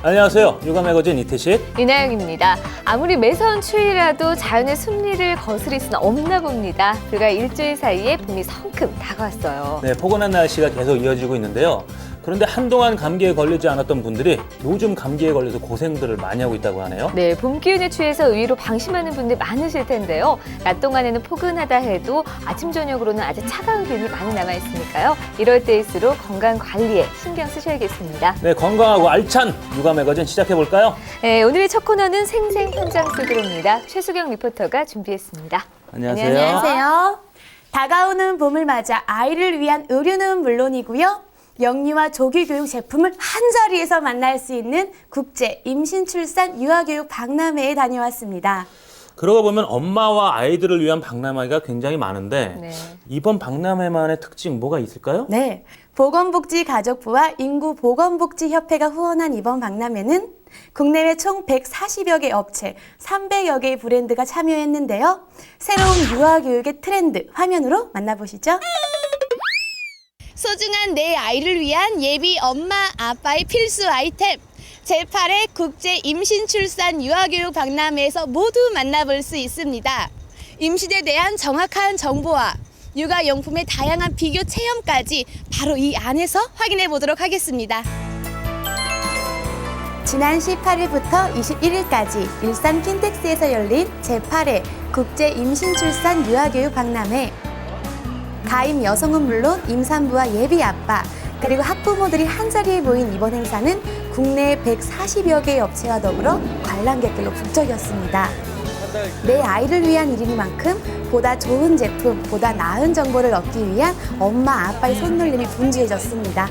안녕하세요. 육아 매거진 이태식. 이나영입니다. 아무리 매서운 추위라도 자연의 섭리를 거스릴 수는 없나 봅니다. 불과 일주일 사이에 봄이 성큼 다가왔어요. 네, 포근한 날씨가 계속 이어지고 있는데요. 그런데 한동안 감기에 걸리지 않았던 분들이 요즘 감기에 걸려서 고생들을 많이 하고 있다고 하네요. 네, 봄 기운에 취해서 의외로 방심하는 분들 많으실 텐데요. 낮 동안에는 포근하다 해도 아침 저녁으로는 아주 차가운 기운이 많이 남아있으니까요. 이럴 때일수록 건강 관리에 신경 쓰셔야겠습니다. 네, 건강하고 알찬 육아 매거진 시작해볼까요? 네, 오늘의 첫 코너는 생생 현장 속으로입니다. 최수경 리포터가 준비했습니다. 안녕하세요. 안녕하세요. 다가오는 봄을 맞아 아이를 위한 의류는 물론이고요. 영유아 조기 교육 제품을 한자리에서 만날 수 있는 국제 임신 출산 유아교육 박람회에 다녀왔습니다. 그러고 보면 엄마와 아이들을 위한 박람회가 굉장히 많은데 네. 이번 박람회만의 특징 뭐가 있을까요? 네, 보건복지가족부와 인구보건복지협회가 후원한 이번 박람회는 국내외 총 140여 개 업체, 300여 개의 브랜드가 참여했는데요. 새로운 유아교육의 트렌드 화면으로 만나보시죠. 소중한 내 아이를 위한 예비 엄마, 아빠의 필수 아이템. 제8회 국제 임신 출산 유아교육 박람회에서 모두 만나볼 수 있습니다. 임신에 대한 정확한 정보와 육아용품의 다양한 비교 체험까지 바로 이 안에서 확인해 보도록 하겠습니다. 지난 18일부터 21일까지 일산 킨텍스에서 열린 제8회 국제 임신 출산 유아교육 박람회. 가임 여성은 물론 임산부와 예비 아빠, 그리고 학부모들이 한자리에 모인 이번 행사는 국내 140여 개의 업체와 더불어 관람객들로 북적였습니다. 내 아이를 위한 일이니만큼 보다 좋은 제품, 보다 나은 정보를 얻기 위한 엄마, 아빠의 손놀림이 분주해졌습니다.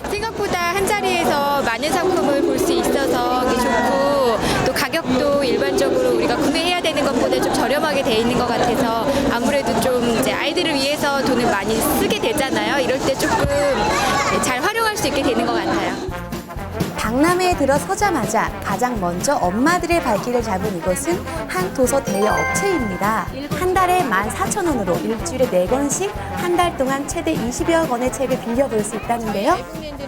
생각보다 한자리에서 많은 상품을 볼 수 있어서 좋고, 또 가격도 일반적으로 우리가 구매해야 되는 것보다 좀 저렴하게 돼 있는 것 같아서 아무래도 좀 이제 아이들을 위해서 돈을 많이 쓰게 되잖아요. 이럴 때 조금 잘 활용할 수 있게 되는 것 같아요. 박람회에 들어서자마자 가장 먼저 엄마들의 발길을 잡은 이곳은 한 도서 대여 업체입니다. 한 달에 14,000원으로 일주일에 4권씩 한 달 동안 최대 20여 권의 책을 빌려볼 수 있다는데요.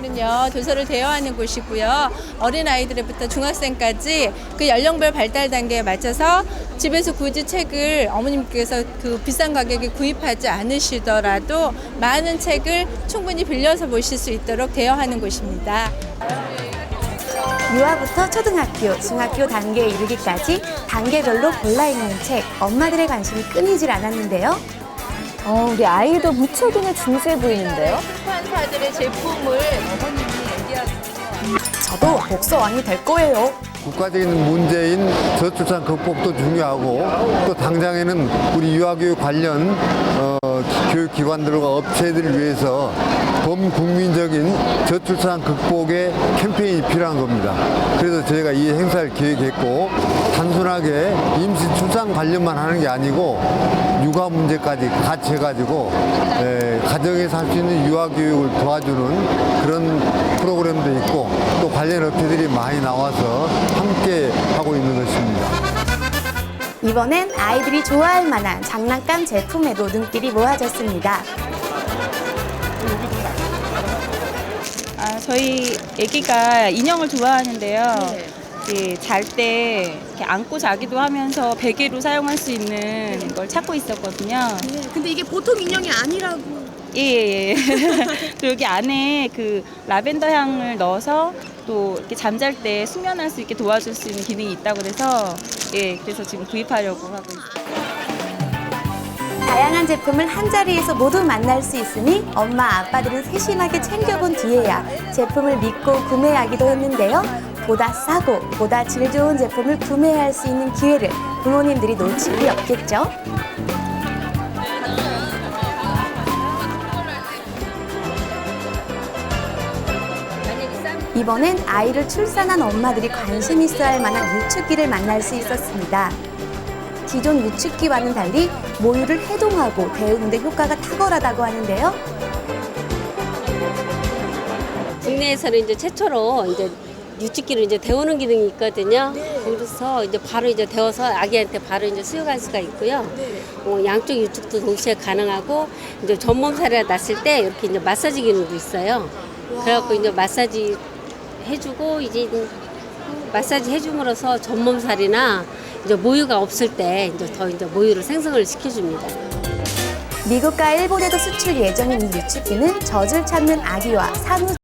는 도서를 대여하는 곳이고요. 어린아이들부터 중학생까지 그 연령별 발달 단계에 맞춰서 집에서 굳이 책을 어머님께서 그 비싼 가격에 구입하지 않으시더라도 많은 책을 충분히 빌려서 보실 수 있도록 대여하는 곳입니다. 유아부터 초등학교, 중학교 단계에 이르기까지 단계별로 골라 읽는 책, 엄마들의 관심이 끊이질 않았는데요. 우리 아이도 무척이나 진지해 보이는데요. 출판사들의 제품을 어머님이 얘기하시면 저도 복서왕이 될 거예요. 국가적인 문제인 저출산 극복도 중요하고 또 당장에는 우리 유아교육 관련 교육기관들과 업체들을 위해서 범국민적인 저출산 극복의 캠페인이 필요한 겁니다. 그래서 저희가 이 행사를 기획했고 단순하게 임신 출산 관련만 하는 게 아니고 육아 문제까지 같이 해가지고 가정에서 할 수 있는 유아교육을 도와주는 그런 프로그램도 있고 또 관련 업체들이 많이 나와서 함께 하고 있는 것입니다. 이번엔 아이들이 좋아할 만한 장난감 제품에도 눈길이 모아졌습니다. 저희 아기가 인형을 좋아하는데요. 잘 때 안고 자기도 하면서 베개로 사용할 수 있는 걸 찾고 있었거든요. 근데 이게 보통 인형이 아니라고. 예. 또 여기 안에 그 라벤더 향을 넣어서 또 이렇게 잠잘 때 숙면할 수 있게 도와줄 수 있는 기능이 있다고 그래서 그래서 지금 구입하려고 하고 있어요. 다양한 제품을 한자리에서 모두 만날 수 있으니 엄마, 아빠들은 세심하게 챙겨본 뒤에야 제품을 믿고 구매하기도 했는데요. 보다 싸고 보다 질 좋은 제품을 구매할 수 있는 기회를 부모님들이 놓칠 리 없겠죠. 이번엔 아이를 출산한 엄마들이 관심 있어 할 만한 유축기를 만날 수 있었습니다. 기존 유축기와는 달리 모유를 해동하고 데우는 데 효과가 탁월하다고 하는데요. 국내에서는 이제 최초로 이제 유축기를 이제 데우는 기능이 있거든요. 그래서 이제 바로 이제 데워서 아기한테 바로 이제 수육할 수가 있고요. 양쪽 유축도 동시에 가능하고 이제 전몸살이 났을 때 이렇게 이제 마사지 기능도 있어요. 그래갖고 이제 마사지 해주고 이제 마사지 해줌으로써 전몸살이나 이제 모유가 없을 때 이제 더 이제 모유를 생성을 시켜줍니다. 미국과 일본에도 수출 예정인 이 유축기는 젖을 찾는 아기와 산후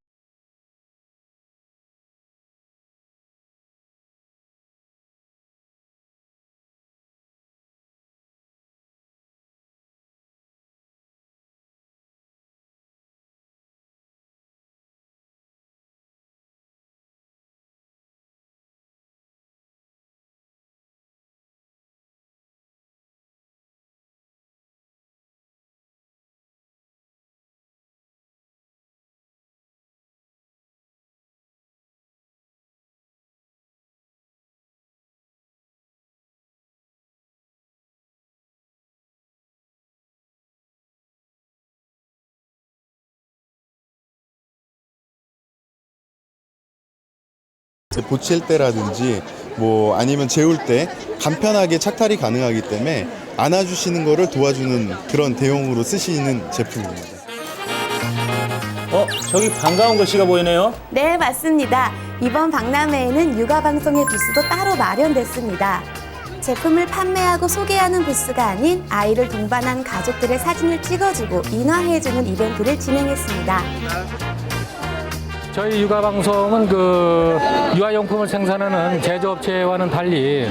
보칠 때라든지 뭐 아니면 재울 때 간편하게 착탈이 가능하기 때문에 안아주시는 거를 도와주는 그런 대용으로 쓰시는 제품입니다. 저기 반가운 글씨가 보이네요. 네, 맞습니다. 이번 박람회에는 육아방송의 부스도 따로 마련됐습니다. 제품을 판매하고 소개하는 부스가 아닌 아이를 동반한 가족들의 사진을 찍어주고 인화해주는 이벤트를 진행했습니다. 저희 육아방송은 유아용품을 생산하는 제조업체와는 달리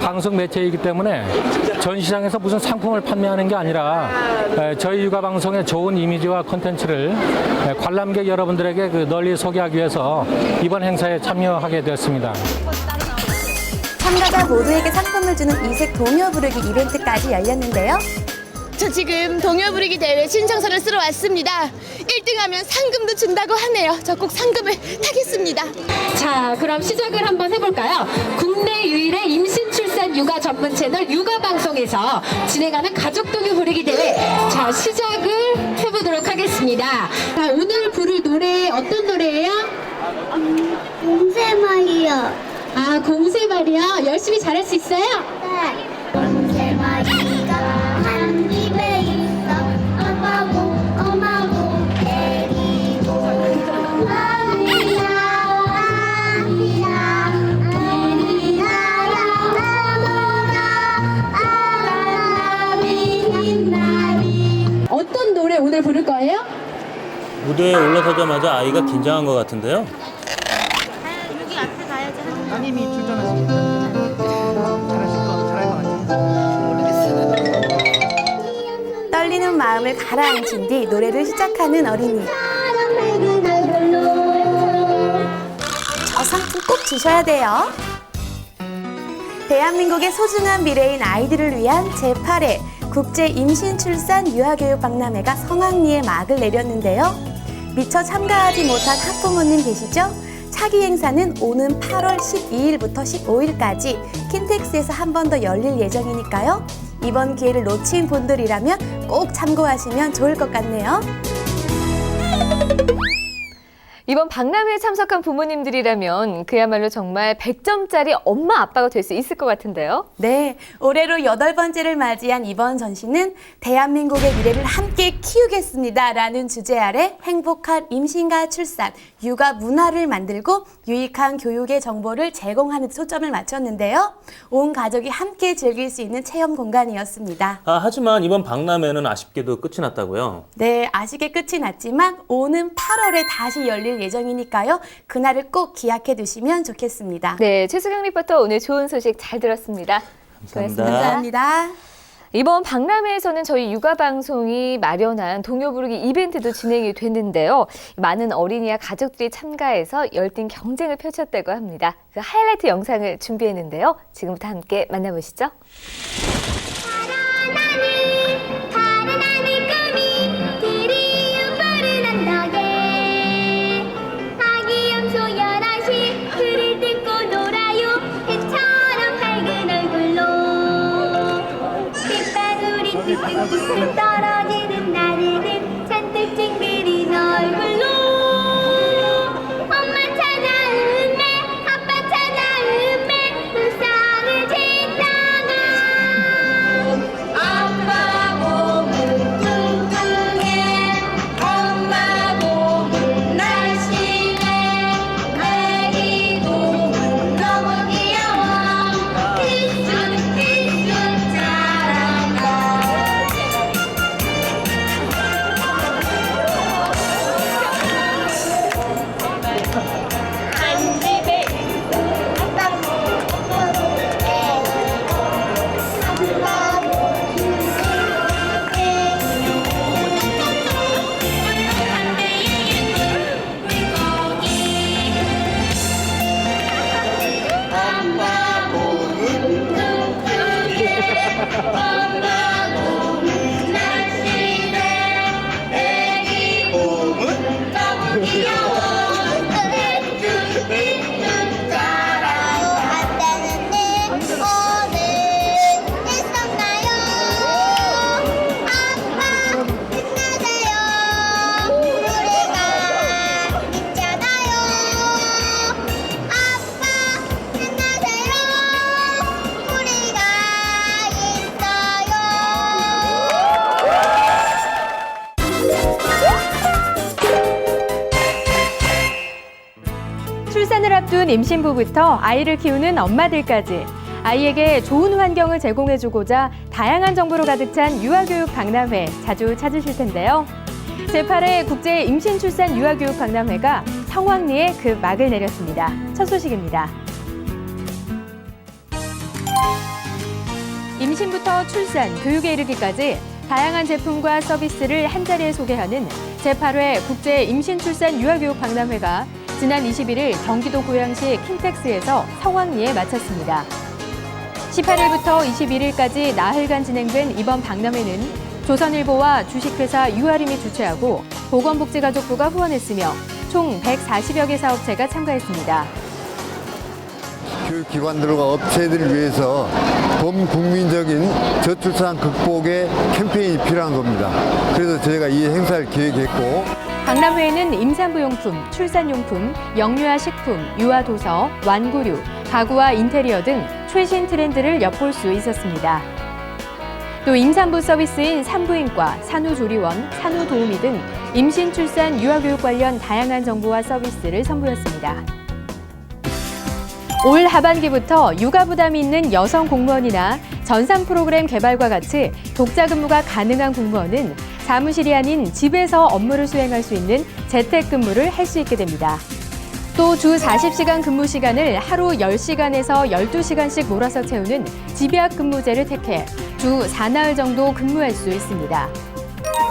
방송 매체이기 때문에 전시장에서 무슨 상품을 판매하는 게 아니라 저희 육아방송의 좋은 이미지와 콘텐츠를 관람객 여러분들에게 널리 소개하기 위해서 이번 행사에 참여하게 되었습니다. 참가자 모두에게 상품을 주는 이색 동요 부르기 이벤트까지 열렸는데요. 저 지금 동요 부르기 대회 신청서를 쓰러 왔습니다. 1등하면 상금도 준다고 하네요. 저 꼭 상금을 타겠습니다. 자, 그럼 시작을 한번 해볼까요? 국내 유일의 임신, 출산, 육아 전문 채널 육아방송에서 진행하는 가족 동요 부르기 대회. 자, 시작을 해보도록 하겠습니다. 자, 오늘 부를 노래 어떤 노래예요? 공세말이요. 아, 공세말이요? 열심히 잘할 수 있어요? 네. 공세말이가 한 입에 있어. 엄마고 데리고. 어떤 노래 오늘 부를 거예요? 무대에 올라서자마자 아이가 긴장한 것 같은데요. 여기 앞에 가야지. 따님이 출전하시니까 잘하실 것 같아요. 떨리는 마음을 가라앉힌 뒤 노래를 시작하는 어린이. 저 상품 꼭 주셔야 돼요. 대한민국의 소중한 미래인 아이들을 위한 제8회 국제 임신, 출산, 유아교육 박람회가 성황리에 막을 내렸는데요. 미처 참가하지 못한 학부모님 계시죠? 차기 행사는 오는 8월 12일부터 15일까지 킨텍스에서 한 번 더 열릴 예정이니까요. 이번 기회를 놓친 분들이라면 꼭 참고하시면 좋을 것 같네요. 이번 박람회에 참석한 부모님들이라면 그야말로 정말 100점짜리 엄마 아빠가 될 수 있을 것 같은데요. 네, 올해로 8번째를 맞이한 이번 전시는 대한민국의 미래를 함께 키우겠습니다 라는 주제 아래 행복한 임신과 출산, 육아 문화를 만들고 유익한 교육의 정보를 제공하는 데 초점을 맞췄는데요. 온 가족이 함께 즐길 수 있는 체험 공간이었습니다. 하지만 이번 박람회는 아쉽게도 끝이 났다고요? 네, 아쉽게 끝이 났지만 오는 8월에 다시 열릴 예정이니까요. 그날을 꼭 기약해 두시면 좋겠습니다. 네, 최수경 리포터 오늘 좋은 소식 잘 들었습니다. 감사합니다. 감사합니다. 이번 박람회에서는 저희 육아방송이 마련한 동요 부르기 이벤트도 진행이 됐는데요. 많은 어린이와 가족들이 참가해서 열띤 경쟁을 펼쳤다고 합니다. 그 하이라이트 영상을 준비했는데요. 지금부터 함께 만나보시죠. 뚝뚝 떨어지는 나르는 잔뜩 찡그린 얼굴로 엄마 찾아 음메 아빠 찾아 음메 불쌍을 짓다가 출산을 앞둔 임신부부터 아이를 키우는 엄마들까지 아이에게 좋은 환경을 제공해주고자 다양한 정보로 가득 찬 유아교육 박람회 자주 찾으실 텐데요. 제8회 국제 임신 출산 유아교육 박람회가 성황리에 그 막을 내렸습니다. 첫 소식입니다. 임신부터 출산, 교육에 이르기까지 다양한 제품과 서비스를 한자리에 소개하는 제8회 국제 임신 출산 유아교육 박람회가 지난 21일 경기도 고양시 킨텍스에서 성황리에 마쳤습니다. 18일부터 21일까지 나흘간 진행된 이번 박람회는 조선일보와 주식회사 유아림이 주최하고 보건복지가족부가 후원했으며 총 140여 개 사업체가 참가했습니다. 교육기관들과 업체들을 위해서 범국민적인 저출산 극복의 캠페인이 필요한 겁니다. 그래서 저희가 이 행사를 기획했고 박람회에는 임산부용품, 출산용품, 영유아 식품, 유아도서, 완구류, 가구와 인테리어 등 최신 트렌드를 엿볼 수 있었습니다. 또 임산부 서비스인 산부인과, 산후조리원, 산후도우미 등 임신, 출산, 유아교육 관련 다양한 정보와 서비스를 선보였습니다. 올 하반기부터 육아 부담이 있는 여성 공무원이나 전산 프로그램 개발과 같이 독자 근무가 가능한 공무원은 사무실이 아닌 집에서 업무를 수행할 수 있는 재택근무를 할 수 있게 됩니다. 또 주 40시간 근무 시간을 하루 10시간에서 12시간씩 몰아서 채우는 집약 근무제를 택해 주 4나흘 정도 근무할 수 있습니다.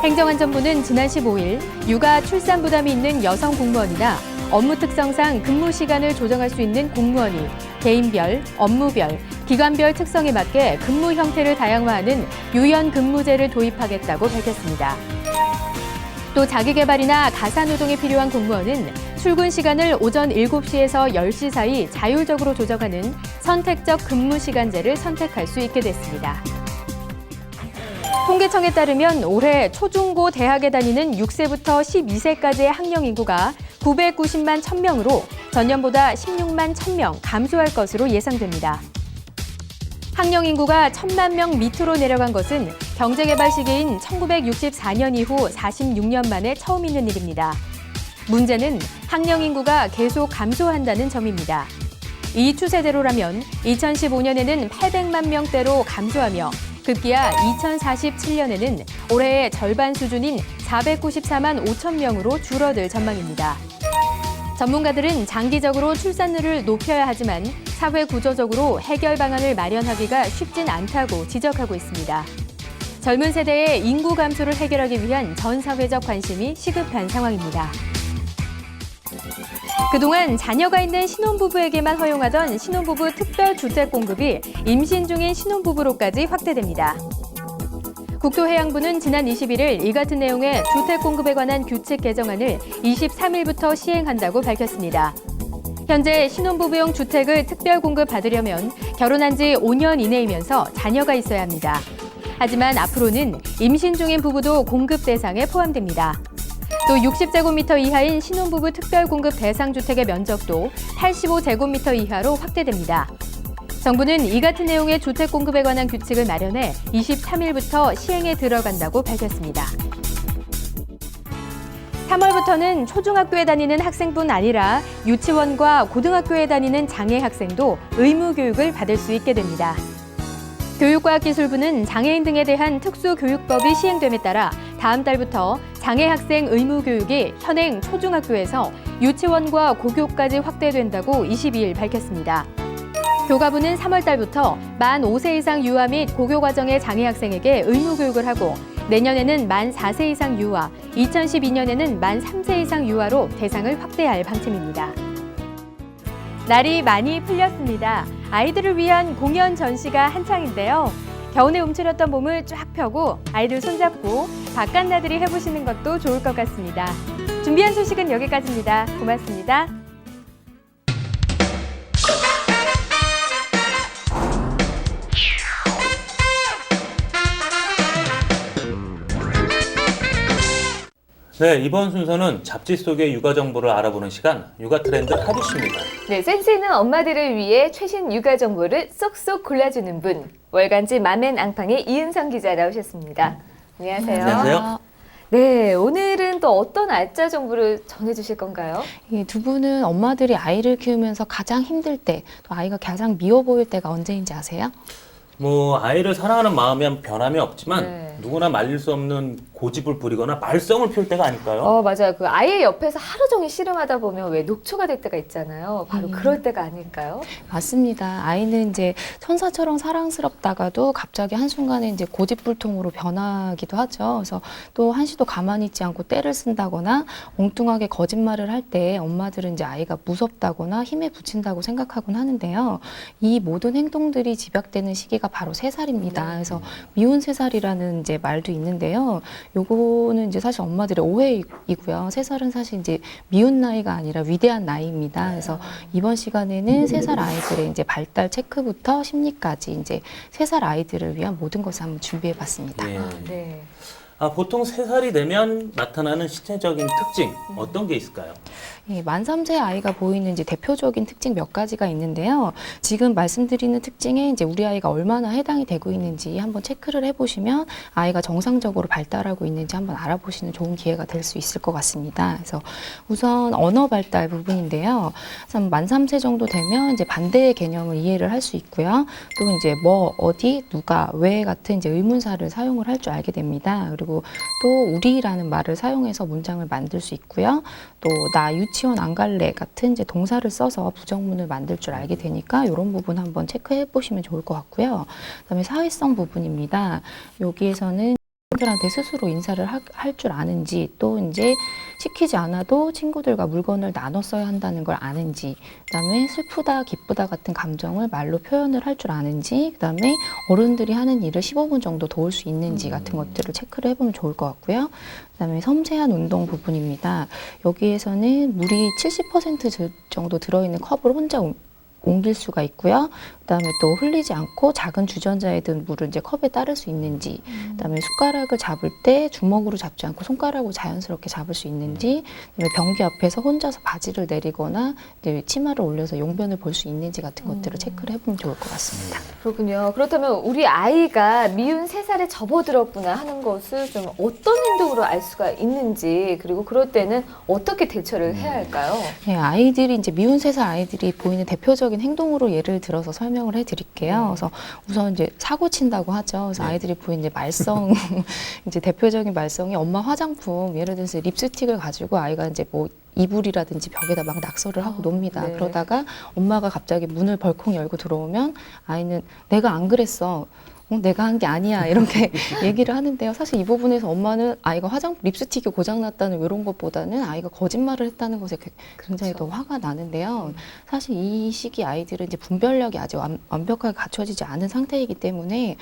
행정안전부는 지난 15일 육아 출산 부담이 있는 여성 공무원이나 업무 특성상 근무 시간을 조정할 수 있는 공무원이 개인별, 업무별, 기관별 특성에 맞게 근무 형태를 다양화하는 유연 근무제를 도입하겠다고 밝혔습니다. 또 자기개발이나 가사노동이 필요한 공무원은 출근 시간을 오전 7시에서 10시 사이 자율적으로 조정하는 선택적 근무 시간제를 선택할 수 있게 됐습니다. 통계청에 따르면 올해 초중고 대학에 다니는 6세부터 12세까지의 학령 인구가 990만 1000명으로 전년보다 16만 1000명 감소할 것으로 예상됩니다. 학령 인구가 1000만 명 밑으로 내려간 것은 경제개발 시기인 1964년 이후 46년 만에 처음 있는 일입니다. 문제는 학령 인구가 계속 감소한다는 점입니다. 이 추세대로라면 2015년에는 800만 명대로 감소하며 급기야 2047년에는 올해의 절반 수준인 494만 5천 명으로 줄어들 전망입니다. 전문가들은 장기적으로 출산율을 높여야 하지만 사회 구조적으로 해결 방안을 마련하기가 쉽진 않다고 지적하고 있습니다. 젊은 세대의 인구 감소를 해결하기 위한 전 사회적 관심이 시급한 상황입니다. 그동안 자녀가 있는 신혼부부에게만 허용하던 신혼부부 특별주택 공급이 임신 중인 신혼부부로까지 확대됩니다. 국토해양부는 지난 21일 이 같은 내용의 주택 공급에 관한 규칙 개정안을 23일부터 시행한다고 밝혔습니다. 현재 신혼부부용 주택을 특별 공급받으려면 결혼한 지 5년 이내이면서 자녀가 있어야 합니다. 하지만 앞으로는 임신 중인 부부도 공급 대상에 포함됩니다. 또 60제곱미터 이하인 신혼부부 특별공급 대상 주택의 면적도 85제곱미터 이하로 확대됩니다. 정부는 이 같은 내용의 주택 공급에 관한 규칙을 마련해 23일부터 시행에 들어간다고 밝혔습니다. 3월부터는 초중학교에 다니는 학생뿐 아니라 유치원과 고등학교에 다니는 장애 학생도 의무 교육을 받을 수 있게 됩니다. 교육과학기술부는 장애인 등에 대한 특수교육법이 시행됨에 따라 다음 달부터 장애 학생 의무 교육이 현행 초중학교에서 유치원과 고교까지 확대된다고 22일 밝혔습니다. 교가부는 3월 달부터 만 5세 이상 유아 및 고교 과정의 장애 학생에게 의무 교육을 하고 내년에는 만 4세 이상 유아, 2012년에는 만 3세 이상 유아로 대상을 확대할 방침입니다. 날이 많이 풀렸습니다. 아이들을 위한 공연 전시가 한창인데요. 겨우내 움츠렸던 몸을 쫙 펴고 아이들 손잡고 바깥 나들이 해보시는 것도 좋을 것 같습니다. 준비한 소식은 여기까지입니다. 고맙습니다. 네, 이번 순서는 잡지 속의 육아 정보를 알아보는 시간, 육아 트렌드 하디씨입니다. 네, 센스 있는 엄마들을 위해 최신 육아 정보를 쏙쏙 골라주는 분, 월간지 맘앤앙팡의 이은성 기자 나오셨습니다. 안녕하세요. 안녕하세요. 네, 오늘은 또 어떤 알짜 정보를 전해주실 건가요? 이 두 분은 엄마들이 아이를 키우면서 가장 힘들 때, 또 아이가 가장 미워 보일 때가 언제인지 아세요? 뭐 아이를 사랑하는 마음이 변함이 없지만 네. 누구나 말릴 수 없는 고집을 부리거나 말썽을 피울 때가 아닐까요? 맞아요. 그 아이 옆에서 하루 종일 씨름하다 보면 왜 녹초가 될 때가 있잖아요. 바로 그럴 때가 아닐까요? 맞습니다. 아이는 이제 천사처럼 사랑스럽다가도 갑자기 한순간에 이제 고집불통으로 변하기도 하죠. 그래서 또 한시도 가만히 있지 않고 떼를 쓴다거나 엉뚱하게 거짓말을 할 때 엄마들은 이제 아이가 무섭다거나 힘에 부친다고 생각하곤 하는데요. 이 모든 행동들이 집약되는 시기가 바로 3살입니다. 그래서 미운 3살이라는 이제 말도 있는데요. 요거는 이제 사실 엄마들의 오해이고요. 3살은 사실 이제 미운 나이가 아니라 위대한 나이입니다. 그래서 이번 시간에는 3살 아이들의 이제 발달 체크부터 심리까지 이제 3살 아이들을 위한 모든 것을 한번 준비해 봤습니다. 네. 보통 3살이 되면 나타나는 신체적인 특징 어떤 게 있을까요? 예, 만 3세 아이가 보이는 이제 대표적인 특징 몇 가지가 있는데요. 지금 말씀드리는 특징에 이제 우리 아이가 얼마나 해당이 되고 있는지 한번 체크를 해보시면 아이가 정상적으로 발달하고 있는지 한번 알아보시는 좋은 기회가 될 수 있을 것 같습니다. 그래서 우선 언어 발달 부분인데요. 만 3세 정도 되면 이제 반대의 개념을 이해를 할 수 있고요. 또 이제 뭐, 어디, 누가, 왜 같은 이제 의문사를 사용을 할 줄 알게 됩니다. 그리고 또 우리라는 말을 사용해서 문장을 만들 수 있고요. 또 나 유치원 안 갈래 같은 이제 동사를 써서 부정문을 만들 줄 알게 되니까 이런 부분 한번 체크해 보시면 좋을 것 같고요. 그다음에 사회성 부분입니다. 여기에서는 친구들한테 스스로 인사를 할 줄 아는지, 또 이제 시키지 않아도 친구들과 물건을 나눠 써야 한다는 걸 아는지, 그다음에 슬프다, 기쁘다 같은 감정을 말로 표현을 할 줄 아는지, 그다음에 어른들이 하는 일을 15분 정도 도울 수 있는지 같은 것들을 체크를 해보면 좋을 것 같고요. 그다음에 섬세한 운동 부분입니다. 여기에서는 물이 70% 정도 들어있는 컵을 혼자 옮길 수가 있고요. 그다음에 또 흘리지 않고 작은 주전자에 든 물을 이제 컵에 따를 수 있는지, 그다음에 숟가락을 잡을 때 주먹으로 잡지 않고 손가락으로 자연스럽게 잡을 수 있는지, 그다음에 변기 앞에서 혼자서 바지를 내리거나 이제 치마를 올려서 용변을 볼 수 있는지 같은 것들을 체크를 해보면 좋을 것 같습니다. 그렇군요. 그렇다면 우리 아이가 미운 3살에 접어들었구나 하는 것을 좀 어떤 행동으로 알 수가 있는지, 그리고 그럴 때는 어떻게 대처를 해야 할까요? 네, 아이들이 이제 미운 3살 아이들이 보이는 대표적인 행동으로 예를 들어서 설명을 해드릴게요. 그래서 우선 이제 사고 친다고 하죠. 그래서 아이들이 보이는 이제 말썽, 이제 대표적인 말썽이 엄마 화장품, 예를 들어서 립스틱을 가지고 아이가 이제 뭐 이불이라든지 벽에다 막 낙서를 하고 놉니다. 그러다가 엄마가 갑자기 문을 벌컥 열고 들어오면 아이는 내가 안 그랬어. 내가 한 게 아니야 이렇게 얘기를 하는데요. 사실 이 부분에서 엄마는 아이가 화장품 립스틱이 고장났다는 이런 것보다는 아이가 거짓말을 했다는 것에 굉장히 더 화가 나는데요. 사실 이 시기 아이들은 이제 분별력이 아직 완벽하게 갖춰지지 않은 상태이기 때문에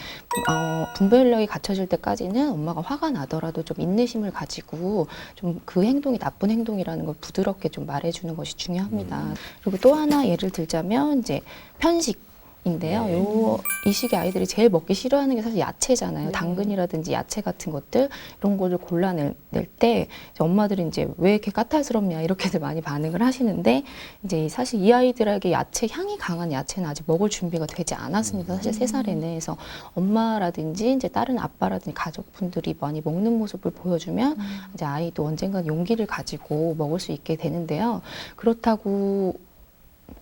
분별력이 갖춰질 때까지는 엄마가 화가 나더라도 좀 인내심을 가지고 좀 그 행동이 나쁜 행동이라는 걸 부드럽게 좀 말해주는 것이 중요합니다. 그리고 또 하나 예를 들자면 이제 편식. 인데요. 이 시기 아이들이 제일 먹기 싫어하는 게 사실 야채잖아요. 당근이라든지 야채 같은 것들 이런 거를 골라낼 때 이제 엄마들이 이제 왜 이렇게 까탈스럽냐 이렇게들 많이 반응을 하시는데 이제 사실 이 아이들에게 야채 향이 강한 야채는 아직 먹을 준비가 되지 않았습니다. 사실 3살에는. 그래서 엄마라든지 이제 다른 아빠라든지 가족분들이 많이 먹는 모습을 보여주면 이제 아이도 언젠간 용기를 가지고 먹을 수 있게 되는데요. 그렇다고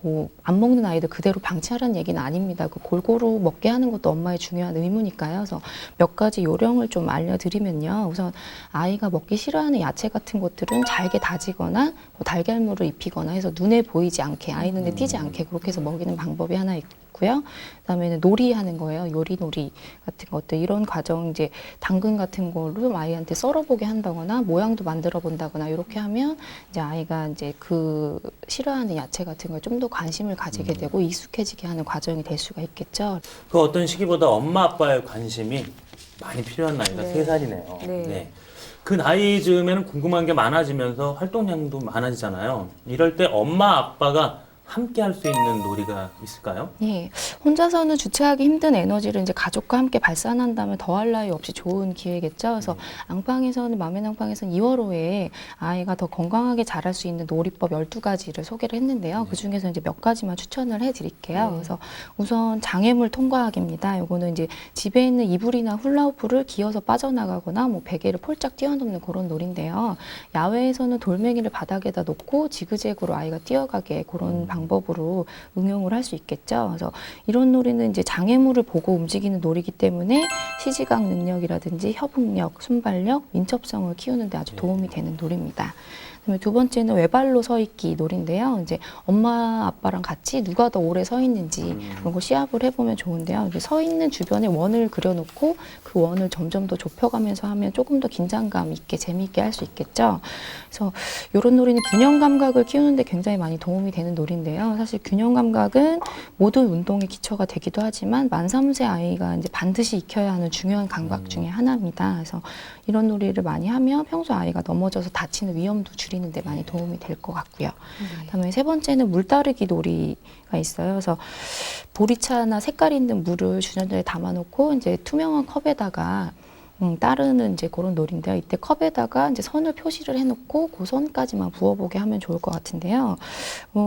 뭐 안 먹는 아이들 그대로 방치하라는 얘기는 아닙니다. 그 골고루 먹게 하는 것도 엄마의 중요한 의무니까요. 그래서 몇 가지 요령을 좀 알려드리면요. 우선 아이가 먹기 싫어하는 야채 같은 것들은 잘게 다지거나 뭐 달걀물을 입히거나 해서 눈에 보이지 않게, 아이 눈에 띄지 않게 그렇게 해서 먹이는 방법이 하나 있고요. 그다음에는 놀이하는 거예요. 요리놀이 같은 것들. 이런 과정 이제 당근 같은 걸로 아이한테 썰어보게 한다거나 모양도 만들어 본다거나 이렇게 하면 이제 아이가 이제 그 싫어하는 야채 같은 걸 좀 더 관심을 가지게 되고 익숙해지게 하는 과정이 될 수가 있겠죠. 그 어떤 시기보다 엄마 아빠의 관심이 많이 필요한 나이가 3살이네요. 네. 그 나이 즈음에는 궁금한 게 많아지면서 활동량도 많아지잖아요. 이럴 때 엄마, 아빠가 함께 할 수 있는 놀이가 있을까요? 예, 혼자서는 주체하기 힘든 에너지를 이제 가족과 함께 발산한다면 더할 나위 없이 좋은 기회겠죠. 그래서 앙팡에서는, 맘앤앙팡에서는 2월호에 아이가 더 건강하게 자랄 수 있는 놀이법 12가지를 소개를 했는데요. 그 중에서 이제 몇 가지만 추천을 해드릴게요. 그래서 우선 장애물 통과하기입니다. 요거는 이제 집에 있는 이불이나 훌라후프를 기어서 빠져나가거나 뭐 베개를 폴짝 뛰어넘는 그런 놀인데요. 야외에서는 돌멩이를 바닥에다 놓고 지그재그로 아이가 뛰어가게 그런 방법으로 응용을 할 수 있겠죠. 그래서 이런 놀이는 이제 장애물을 보고 움직이는 놀이기 때문에 시지각 능력이라든지 협응력, 순발력, 민첩성을 키우는 데 아주 도움이 되는 놀이입니다. 그다음에 두 번째는 외발로 서 있기 놀인데요. 이제 엄마 아빠랑 같이 누가 더 오래 서 있는지 그런 거 시합을 해보면 좋은데요. 이제 서 있는 주변에 원을 그려놓고 그 원을 점점 더 좁혀가면서 하면 조금 더 긴장감 있게 재미있게 할 수 있겠죠. 그래서 이런 놀이는 균형 감각을 키우는데 굉장히 많이 도움이 되는 놀인데요. 사실 균형 감각은 모든 운동의 기초가 되기도 하지만 만 3세 아이가 이제 반드시 익혀야 하는 중요한 감각 중에 하나입니다. 그래서 이런 놀이를 많이 하면 평소 아이가 넘어져서 다치는 위험도 줄이는 데 많이 도움이 될 것 같고요. 그다음에 세 번째는 물 따르기 놀이가 있어요. 그래서 보리차나 색깔 있는 물을 주전자에 담아놓고 이제 투명한 컵에다가 따르는 이제 그런 놀인데요. 이때 컵에다가 이제 선을 표시를 해놓고 그 선까지만 부어보게 하면 좋을 것 같은데요.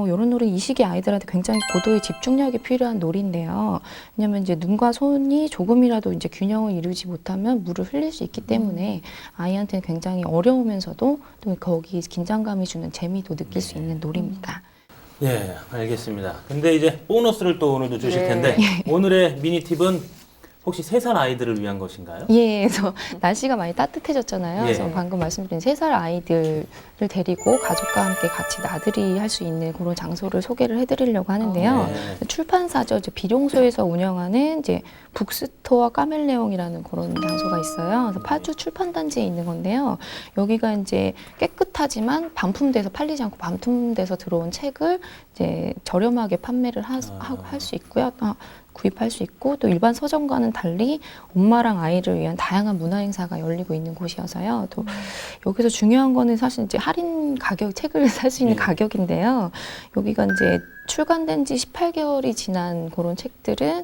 이런 놀이 이 시기 아이들한테 굉장히 고도의 집중력이 필요한 놀인데요. 왜냐하면 이제 눈과 손이 조금이라도 이제 균형을 이루지 못하면 물을 흘릴 수 있기 때문에 아이한테는 굉장히 어려우면서도 또 거기 긴장감이 주는 재미도 느낄 수 있는 놀이입니다. 예, 알겠습니다. 근데 이제 보너스를 또 오늘도 주실 네. 텐데 오늘의 미니 팁은 혹시 3살 아이들을 위한 것인가요? 예, 그래서 날씨가 많이 따뜻해졌잖아요. 예. 그래서 방금 말씀드린 3살 아이들을 데리고 가족과 함께 같이 나들이 할 수 있는 그런 장소를 소개를 해드리려고 하는데요. 네. 출판사죠. 이제 비룡소에서 운영하는 이제 북스토어 까멜레옹이라는 그런 장소가 있어요. 그래서 파주 출판단지에 있는 건데요. 여기가 이제 깨끗하지만 반품돼서 팔리지 않고 반품돼서 들어온 책을 이제 저렴하게 판매를 할 수 있고요. 구입할 수 있고 또 일반 서점과는 달리 엄마랑 아이를 위한 다양한 문화 행사가 열리고 있는 곳이어서요. 또 여기서 중요한 거는 사실 이제 할인 가격, 책을 살 수 있는 가격인데요. 여기가 이제 출간된 지 18개월이 지난 그런 책들은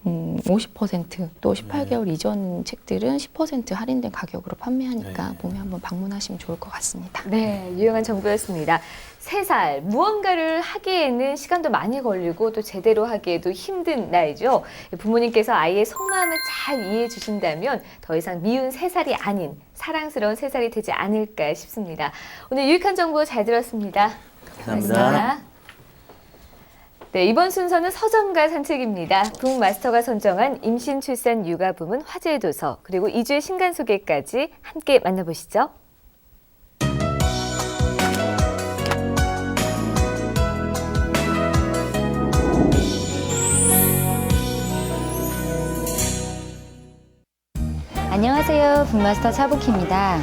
50%, 또 18개월 이전 책들은 10% 할인된 가격으로 판매하니까 봄에 한번 방문하시면 좋을 것 같습니다. 네, 유용한 정보였습니다. 3살, 무언가를 하기에는 시간도 많이 걸리고 또 제대로 하기에도 힘든 나이죠. 부모님께서 아이의 속마음을 잘 이해해 주신다면 더 이상 미운 3살이 아닌 사랑스러운 3살이 되지 않을까 싶습니다. 오늘 유익한 정보 잘 들었습니다. 감사합니다. 네, 이번 순서는 서점가 산책입니다. 북마스터가 선정한 임신, 출산, 육아 부문 화제의 도서, 그리고 2주의 신간 소개까지 함께 만나보시죠. 안녕하세요. 북마스터 차복희입니다.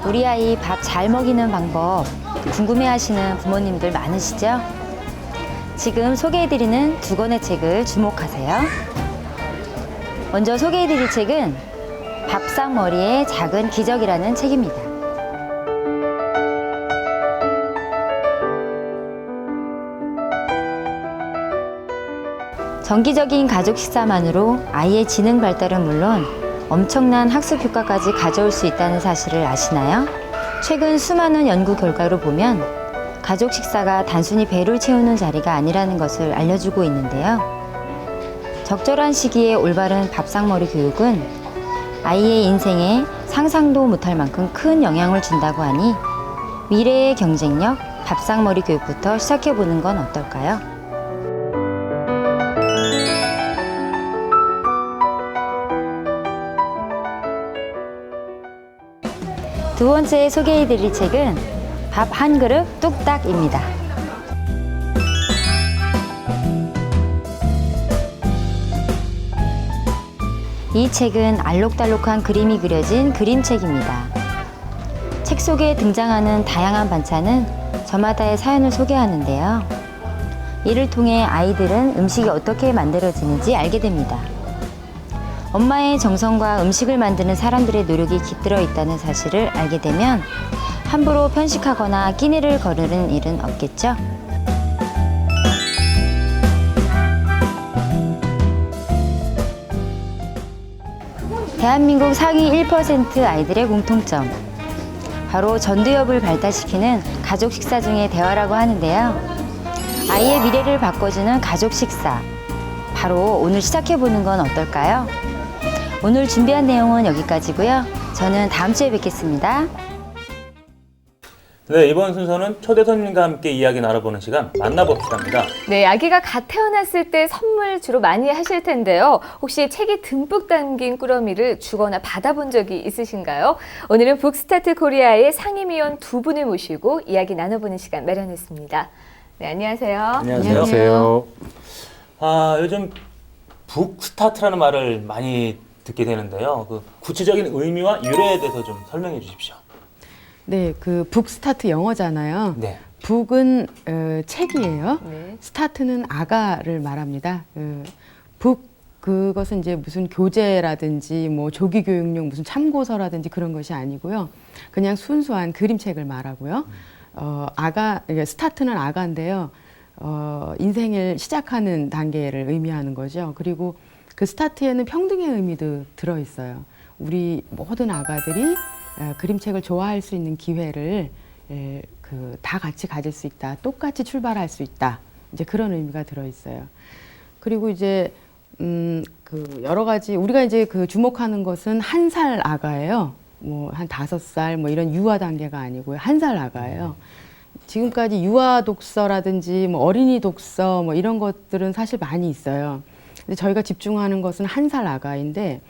우리 아이 밥 잘 먹이는 방법 궁금해하시는 부모님들 많으시죠? 지금 소개해드리는 2권의 책을 주목하세요. 먼저 소개해드릴 책은 밥상머리의 작은 기적이라는 책입니다. 정기적인 가족 식사만으로 아이의 지능 발달은 물론 엄청난 학습 효과까지 가져올 수 있다는 사실을 아시나요? 최근 수많은 연구 결과로 보면 가족 식사가 단순히 배를 채우는 자리가 아니라는 것을 알려주고 있는데요. 적절한 시기에 올바른 밥상머리 교육은 아이의 인생에 상상도 못할 만큼 큰 영향을 준다고 하니 미래의 경쟁력, 밥상머리 교육부터 시작해보는 건 어떨까요? 두 번째 소개해드릴 책은 밥 한 그릇 뚝딱입니다. 이 책은 알록달록한 그림이 그려진 그림책입니다. 책 속에 등장하는 다양한 반찬은 저마다의 사연을 소개하는데요. 이를 통해 아이들은 음식이 어떻게 만들어지는지 알게 됩니다. 엄마의 정성과 음식을 만드는 사람들의 노력이 깃들어 있다는 사실을 알게 되면 함부로 편식하거나 끼니를 거르는 일은 없겠죠. 대한민국 상위 1% 아이들의 공통점. 바로 전두엽을 발달시키는 가족 식사 중의 대화라고 하는데요. 아이의 미래를 바꿔주는 가족 식사. 바로 오늘 시작해보는 건 어떨까요? 오늘 준비한 내용은 여기까지고요. 저는 다음 주에 뵙겠습니다. 네, 이번 순서는 초대 손님과 함께 이야기 나눠보는 시간 만나봅시다입니다. 네, 아기가 갓 태어났을 때 선물 주로 많이 하실 텐데요. 혹시 책이 듬뿍 담긴 꾸러미를 주거나 받아본 적이 있으신가요? 오늘은 북스타트 코리아의 상임위원 두 분을 모시고 이야기 나눠보는 시간 마련했습니다. 네, 안녕하세요. 안녕하세요. 요즘 북스타트라는 말을 많이 듣게 되는데요. 그 구체적인 의미와 유래에 대해서 좀 설명해 주십시오. 네, 그 북스타트 영어잖아요. 네. 북은 책이에요. 네. 스타트는 아가를 말합니다. 그것은 이제 무슨 교재라든지 뭐 조기 교육용 무슨 참고서라든지 그런 것이 아니고요. 그냥 순수한 그림책을 말하고요. 스타트는 아가인데요. 인생을 시작하는 단계를 의미하는 거죠. 그리고 그 스타트에는 평등의 의미도 들어 있어요. 우리 모든 아가들이 그림책을 좋아할 수 있는 기회를 다 같이 가질 수 있다. 똑같이 출발할 수 있다. 이제 그런 의미가 들어 있어요. 그리고 이제 그 여러 가지 우리가 이제 그 주목하는 것은 1살 아가예요. 뭐 한 5살 뭐 이런 유아 단계가 아니고요. 1살 아가예요. 지금까지 유아 독서라든지 뭐 어린이 독서 뭐 이런 것들은 사실 많이 있어요. 근데 저희가 집중하는 것은 1살 아가인데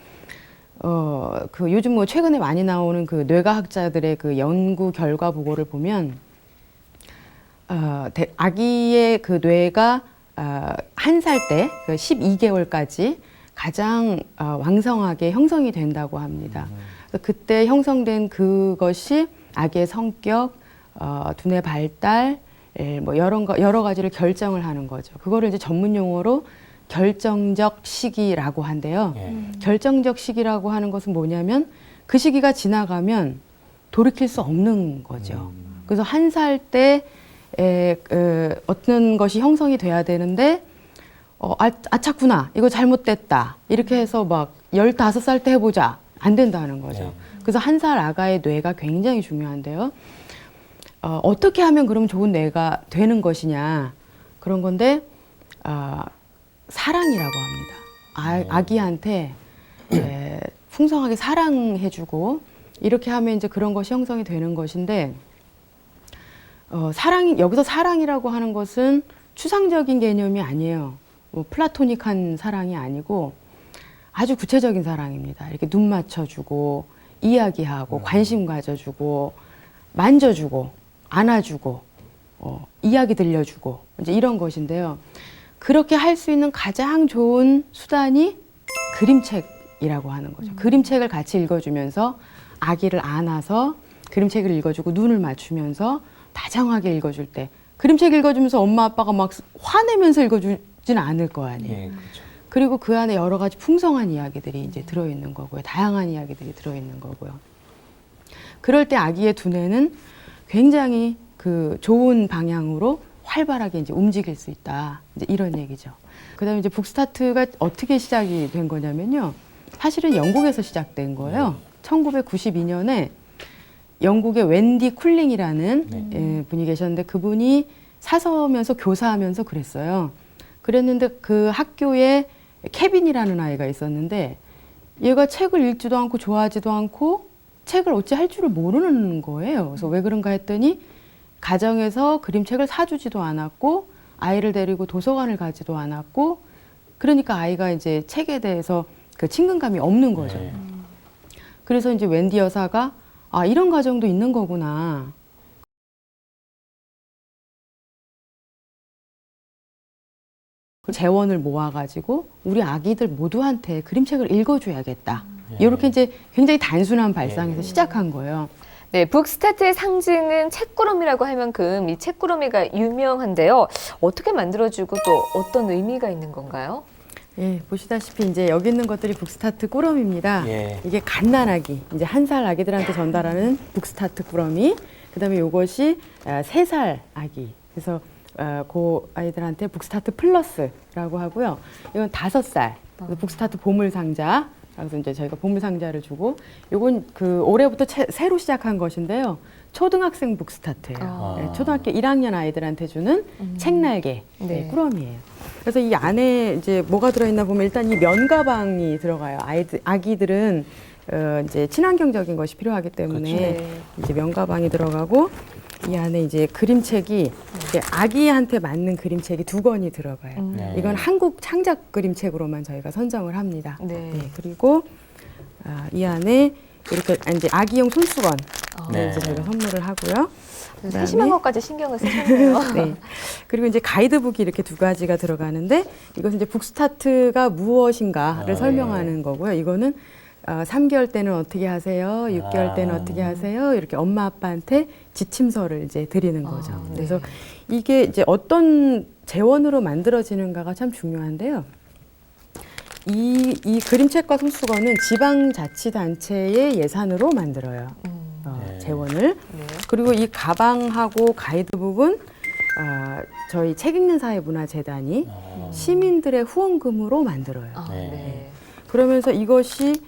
그 요즘 뭐 최근에 많이 나오는 그 뇌과학자들의 그 연구 결과 보고를 보면 아기의 그 뇌가 1살 때 그 12개월까지 가장 왕성하게 형성이 된다고 합니다. 그래서 그때 형성된 그것이 아기의 성격, 두뇌 발달, 뭐 여러 가지를 결정을 하는 거죠. 그거를 이제 전문 용어로 결정적 시기라고 한대요. 결정적 시기라고 하는 것은 뭐냐면 그 시기가 지나가면 돌이킬 수 없는 거죠. 그래서 1살 때 어떤 것이 형성이 돼야 되는데 아차구나 이거 잘못됐다 이렇게 해서 막 15살 때 해보자 안 된다는 거죠. 그래서 1살 아가의 뇌가 굉장히 중요한데요. 어떻게 하면 그럼 좋은 뇌가 되는 것이냐 그런 건데 사랑이라고 합니다. 아기한테 풍성하게 사랑해주고 이렇게 하면 이제 그런 것이 형성이 되는 것인데 여기서 사랑이라고 하는 것은 추상적인 개념이 아니에요. 뭐 플라토닉한 사랑이 아니고 아주 구체적인 사랑입니다. 이렇게 눈 맞춰주고 이야기하고 관심 가져주고 만져주고 안아주고 이야기 들려주고 이제 이런 것인데요. 그렇게 할 수 있는 가장 좋은 수단이 그림책이라고 하는 거죠. 그림책을 같이 읽어주면서 아기를 안아서 그림책을 읽어주고 눈을 맞추면서 다정하게 읽어줄 때 그림책 읽어주면서 엄마 아빠가 막 화내면서 읽어주지는 않을 거 아니에요. 그렇죠. 그리고 그 안에 여러 가지 풍성한 이야기들이 이제 들어있는 거고요. 다양한 이야기들이 들어있는 거고요. 그럴 때 아기의 두뇌는 굉장히 그 좋은 방향으로 활발하게 이제 움직일 수 있다. 이제 이런 얘기죠. 그다음에 이제 북스타트가 어떻게 시작이 된 거냐면요. 사실은 영국에서 시작된 거예요. 1992년에 영국의 웬디 쿨링이라는 분이 계셨는데 그분이 사서면서 교사하면서 그랬어요. 그랬는데 그 학교에 케빈이라는 아이가 있었는데 얘가 책을 읽지도 않고 좋아하지도 않고 책을 어찌 할 줄을 모르는 거예요. 그래서 왜 그런가 했더니 가정에서 그림책을 사주지도 않았고 아이를 데리고 도서관을 가지도 않았고 그러니까 아이가 이제 책에 대해서 그 친근감이 없는 거죠. 그래서 이제 웬디 여사가 이런 가정도 있는 거구나. 재원을 모아가지고 우리 아기들 모두한테 그림책을 읽어줘야겠다. 이렇게 이제 굉장히 단순한 발상에서 시작한 거예요. 네, 북스타트의 상징은 책꾸러미라고 할 만큼 이 책꾸러미가 유명한데요. 어떻게 만들어지고 또 어떤 의미가 있는 건가요? 예, 보시다시피 이제 여기 있는 것들이 북스타트 꾸러미입니다. 예. 이게 갓난아기, 이제 1살 아기들한테 전달하는 북스타트 꾸러미. 그다음에 이것이 3살 아기. 그래서 그 아이들한테 북스타트 플러스라고 하고요. 이건 5살. 북스타트 보물 상자. 그래서 이제 저희가 보물 상자를 주고, 이건 그 올해부터 새로 시작한 것인데요. 초등학생 북스타트예요. 네, 초등학교 1학년 아이들한테 주는 책날개 네, 꾸러미예요. 그래서 이 안에 이제 뭐가 들어있나 보면 일단 이 면가방이 들어가요. 아기들은 이제 친환경적인 것이 필요하기 때문에 그렇죠. 이제 면가방이 들어가고, 이 안에 이제 그림책이 이제 아기한테 맞는 그림책이 2권이 들어가요. 네. 이건 한국 창작 그림책으로만 저희가 선정을 합니다. 네. 네, 그리고 이 안에 이렇게 이제 아기용 손수건 네. 이제 저희가 선물을 하고요. 세심한 것까지 신경을 쓰셨네요. 네. 그리고 이제 가이드북이 이렇게 2가지가 들어가는데, 이것은 이제 북스타트가 무엇인가를 설명하는 거고요. 이거는 3개월 때는 어떻게 하세요? 6개월 때는 어떻게 하세요? 이렇게 엄마 아빠한테 지침서를 이제 드리는 거죠. 네. 그래서 이게 이제 어떤 재원으로 만들어지는가가 참 중요한데요. 이 그림책과 손수건은 지방자치단체의 예산으로 만들어요. 재원을. 그리고 이 가방하고 가이드북은 저희 책 읽는 사회 문화재단이 시민들의 후원금으로 만들어요. 그러면서 이것이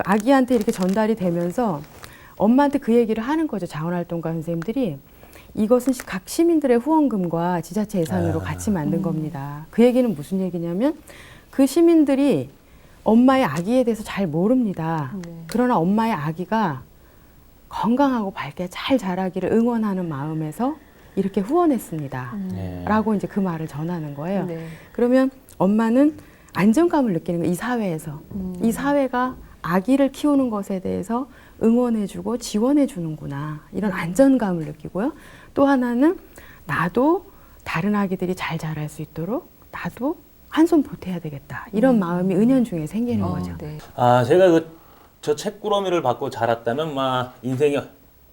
아기한테 이렇게 전달이 되면서 엄마한테 그 얘기를 하는 거죠. 자원활동가 선생님들이. 이것은 각 시민들의 후원금과 지자체 예산으로 같이 만든 겁니다. 그 얘기는 무슨 얘기냐면, 그 시민들이 엄마의 아기에 대해서 잘 모릅니다. 그러나 엄마의 아기가 건강하고 밝게 잘 자라기를 응원하는 마음에서 이렇게 후원했습니다. 라고 이제 그 말을 전하는 거예요. 그러면 엄마는 안정감을 느끼는 거예요. 이 사회에서. 이 사회가 아기를 키우는 것에 대해서 응원해주고 지원해주는구나. 이런 안전감을 느끼고요. 또 하나는 나도 다른 아기들이 잘 자랄 수 있도록 나도 한 손 보태야 되겠다. 이런 마음이 은연중에 생기는 거죠. 제가 저 책꾸러미를 받고 자랐다면 인생이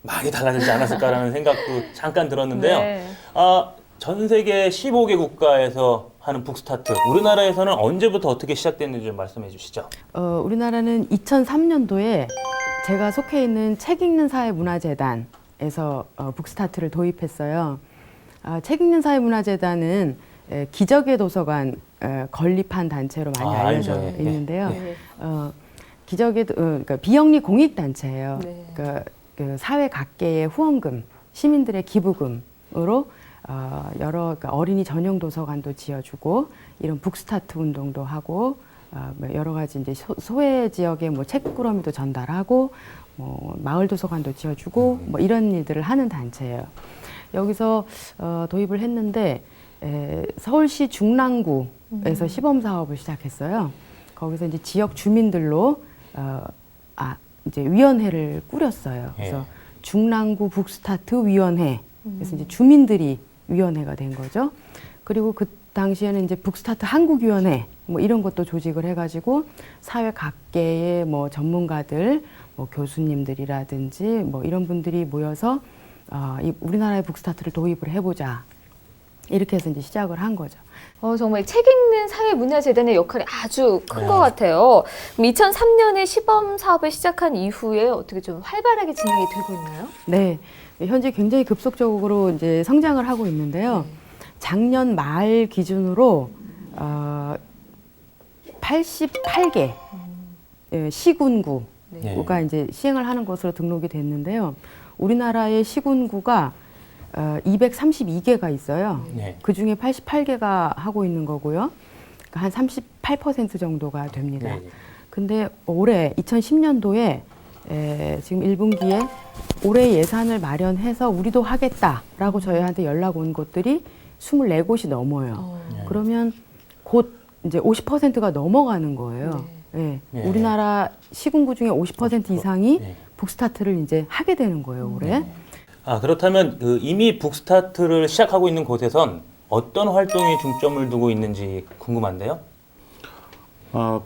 많이 달라지지 않았을까라는 생각도 잠깐 들었는데요. 네. 전 세계 15개 국가에서 하는 북스타트, 우리나라에서는 언제부터 어떻게 시작됐는지 좀 말씀해 주시죠. 우리나라는 2003년도에 제가 속해 있는 책 읽는 사회 문화재단에서 북스타트를 도입했어요. 책 읽는 사회 문화재단은 기적의 도서관 건립한 단체로 많이 알려져 알죠. 있는데요. 네. 그러니까 비영리 공익 단체예요. 그러니까 그 사회 각계의 후원금, 시민들의 기부금으로 그러니까 어린이 전용 도서관도 지어주고 이런 북스타트 운동도 하고 여러 가지 이제 소외 지역에 뭐 책꾸러미도 전달하고 마을 도서관도 지어주고 이런 일들을 하는 단체예요. 여기서 도입을 했는데 서울시 중랑구에서 시범 사업을 시작했어요. 거기서 이제 지역 주민들로 이제 위원회를 꾸렸어요. 그래서 중랑구 북스타트 위원회. 그래서 이제 주민들이 위원회가 된 거죠. 그리고 그 당시에는 이제 북스타트 한국위원회 이런 것도 조직을 해가지고 사회 각계의 전문가들, 교수님들이라든지 이런 분들이 모여서 이 우리나라의 북스타트를 도입을 해보자. 이렇게 해서 이제 시작을 한 거죠. 정말 책 읽는 사회문화재단의 역할이 아주 큰 것 같아요. 그럼 2003년에 시범 사업을 시작한 이후에 어떻게 좀 활발하게 진행이 되고 있나요? 네, 현재 굉장히 급속적으로 이제 성장을 하고 있는데요. 작년 말 기준으로 88개 시군구가 이제 시행을 하는 것으로 등록이 됐는데요. 우리나라의 시군구가 232개가 있어요. 그 중에 88개가 하고 있는 거고요. 그러니까 한 38% 정도가 됩니다. 근데 올해 2010년도에 지금 1분기에 올해 예산을 마련해서 우리도 하겠다라고 저희한테 연락 온 곳들이 24곳이 넘어요. 그러면 곧 이제 50%가 넘어가는 거예요. 우리나라 시군구 중에 50% 이상이 북스타트를 이제 하게 되는 거예요, 올해. 그렇다면 이미 북스타트를 시작하고 있는 곳에선 어떤 활동에 중점을 두고 있는지 궁금한데요.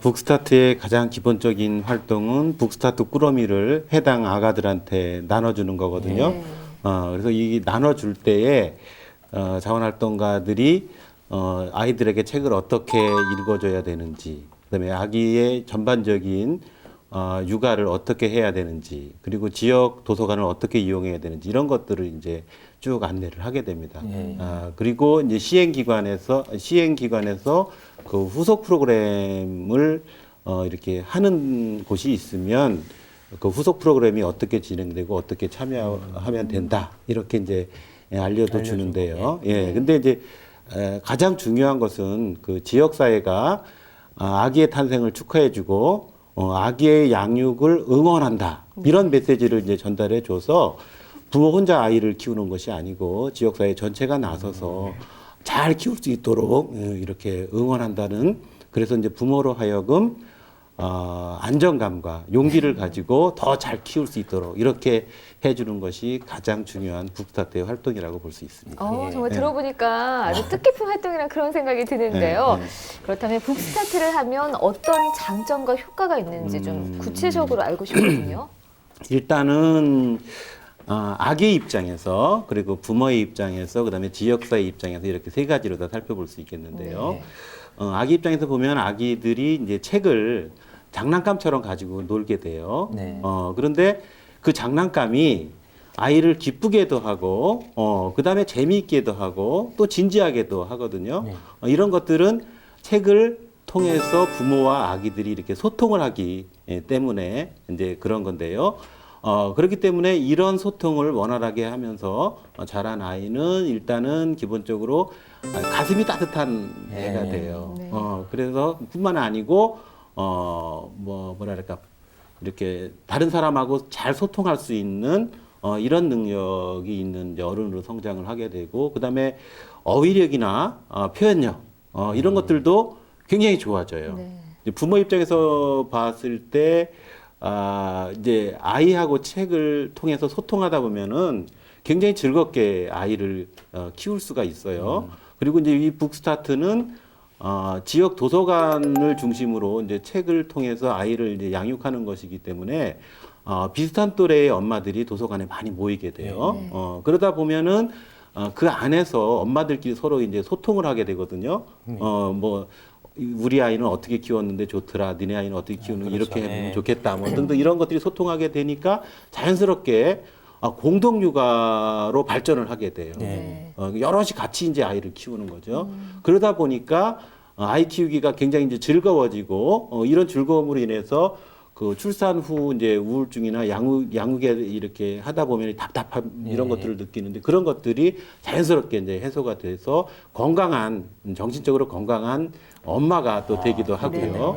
북스타트의 가장 기본적인 활동은 북스타트 꾸러미를 해당 아가들한테 나눠주는 거거든요. 그래서 이 나눠줄 때에 자원활동가들이 아이들에게 책을 어떻게 읽어줘야 되는지, 그다음에 아기의 전반적인 육아를 어떻게 해야 되는지, 그리고 지역 도서관을 어떻게 이용해야 되는지 이런 것들을 이제 쭉 안내를 하게 됩니다. 그리고 이제 시행기관에서 그 후속 프로그램을 이렇게 하는 곳이 있으면 그 후속 프로그램이 어떻게 진행되고 어떻게 참여하면 된다 이렇게 이제 알려도 주는데요. 예, 근데 이제 가장 중요한 것은 그 지역 사회가 아기의 탄생을 축하해주고 아기의 양육을 응원한다 이런 메시지를 이제 전달해줘서 부모 혼자 아이를 키우는 것이 아니고 지역 사회 전체가 나서서 잘 키울 수 있도록 이렇게 응원한다는, 그래서 이제 부모로 하여금 안정감과 용기를 가지고 더 잘 키울 수 있도록 이렇게 해주는 것이 가장 중요한 북스타트의 활동이라고 볼 수 있습니다. 정말 들어보니까 아주 뜻깊은 활동이란 그런 생각이 드는데요. 그렇다면 북스타트를 하면 어떤 장점과 효과가 있는지 좀 구체적으로 알고 싶거든요. 일단은 아기의 입장에서, 그리고 부모의 입장에서, 그다음에 지역사회 입장에서 이렇게 세 가지로 다 살펴볼 수 있겠는데요. 아기 입장에서 보면 아기들이 이제 책을 장난감처럼 가지고 놀게 돼요. 그런데 그 장난감이 아이를 기쁘게도 하고, 그다음에 재미있게도 하고, 또 진지하게도 하거든요. 이런 것들은 책을 통해서 부모와 아기들이 이렇게 소통을 하기 때문에 이제 그런 건데요. 그렇기 때문에 이런 소통을 원활하게 하면서 자란 아이는 일단은 기본적으로 가슴이 따뜻한 애가 돼요. 그래서 뿐만 아니고 뭐랄까 이렇게 다른 사람하고 잘 소통할 수 있는 이런 능력이 있는 어른으로 성장을 하게 되고, 그다음에 어휘력이나 표현력 이런 것들도 굉장히 좋아져요. 이제 부모 입장에서 봤을 때 이제 아이하고 책을 통해서 소통하다 보면은 굉장히 즐겁게 아이를 키울 수가 있어요. 그리고 이제 이 북스타트는 지역 도서관을 중심으로 이제 책을 통해서 아이를 이제 양육하는 것이기 때문에 비슷한 또래의 엄마들이 도서관에 많이 모이게 돼요. 그러다 보면은 그 안에서 엄마들끼리 서로 이제 소통을 하게 되거든요. 뭐 우리 아이는 어떻게 키웠는데 좋더라, 니네 아이는 어떻게 키우는 이렇게 해보면 좋겠다, 뭐 등등 이런 것들이 소통하게 되니까 자연스럽게 공동 육아로 발전을 하게 돼요. 여럿이 같이 이제 아이를 키우는 거죠. 그러다 보니까 아이 키우기가 굉장히 이제 즐거워지고, 이런 즐거움으로 인해서 그 출산 후 이제 우울증이나 양육에 이렇게 하다 보면 답답함 이런 것들을 느끼는데, 그런 것들이 자연스럽게 이제 해소가 돼서 건강한, 정신적으로 건강한 엄마가 또 되기도 하고요.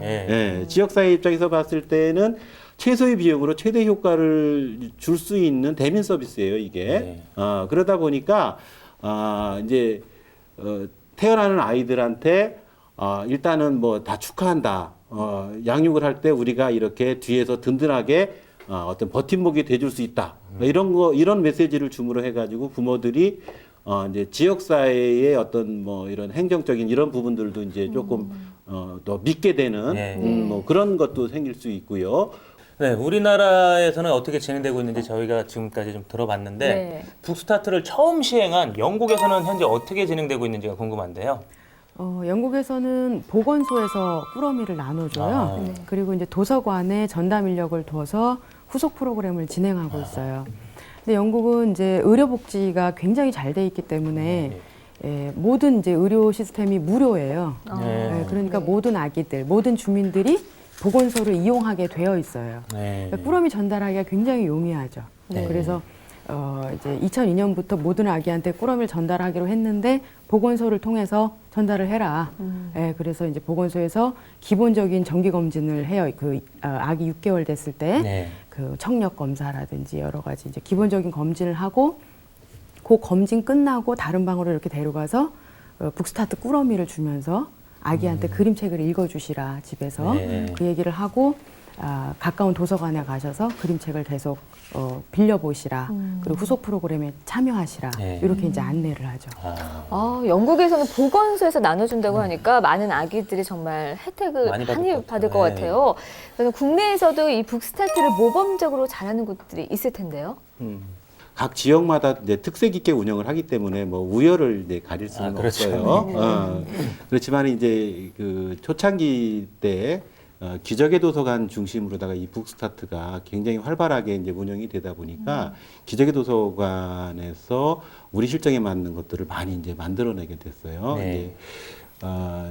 지역사회 입장에서 봤을 때는 최소의 비용으로 최대 효과를 줄 수 있는 대민 서비스예요, 이게. 그러다 보니까 이제 태어나는 아이들한테 일단은 뭐 다 축하한다. 양육을 할 때 우리가 이렇게 뒤에서 든든하게 어떤 버팀목이 돼줄 수 있다. 이런 메시지를 줌으로 해가지고 부모들이 이제 지역사회의 어떤 뭐 이런 행정적인 이런 부분들도 이제 조금 더 믿게 되는 뭐 그런 것도 생길 수 있고요. 네, 우리나라에서는 어떻게 진행되고 있는지 저희가 지금까지 좀 들어봤는데 북스타트를 처음 시행한 영국에서는 현재 어떻게 진행되고 있는지가 궁금한데요. 영국에서는 보건소에서 꾸러미를 나눠줘요. 그리고 이제 도서관에 전담 인력을 둬서 후속 프로그램을 진행하고 있어요. 근데 영국은 이제 의료복지가 굉장히 잘 돼 있기 때문에 모든 이제 의료 시스템이 무료예요. 그러니까 모든 아기들, 모든 주민들이 보건소를 이용하게 되어 있어요. 그러니까 꾸러미 전달하기가 굉장히 용이하죠. 그래서 이제 2002년부터 모든 아기한테 꾸러미를 전달하기로 했는데 보건소를 통해서 전달을 해라. 그래서 이제 보건소에서 기본적인 정기 검진을 해요. 그 아기 6개월 됐을 때 그 청력 검사라든지 여러 가지 이제 기본적인 검진을 하고, 그 검진 끝나고 다른 방으로 이렇게 데려가서 북스타트 꾸러미를 주면서 아기한테 그림책을 읽어주시라 집에서 그 얘기를 하고, 가까운 도서관에 가셔서 그림책을 계속 빌려보시라. 그리고 후속 프로그램에 참여하시라. 이렇게 이제 안내를 하죠. 영국에서는 보건소에서 나눠준다고 하니까 많은 아기들이 정말 혜택을 많이 받을 것 같아요. 그래서 국내에서도 이 북스타트를 모범적으로 잘하는 곳들이 있을 텐데요. 각 지역마다 이제 특색 있게 운영을 하기 때문에 뭐 우열을 이제 가릴 수는 그렇죠. 없어요. 그렇지만 이제 그 초창기 때 기적의 도서관 중심으로다가 이 북스타트가 굉장히 활발하게 이제 운영이 되다 보니까 기적의 도서관에서 우리 실정에 맞는 것들을 많이 이제 만들어내게 됐어요. 네.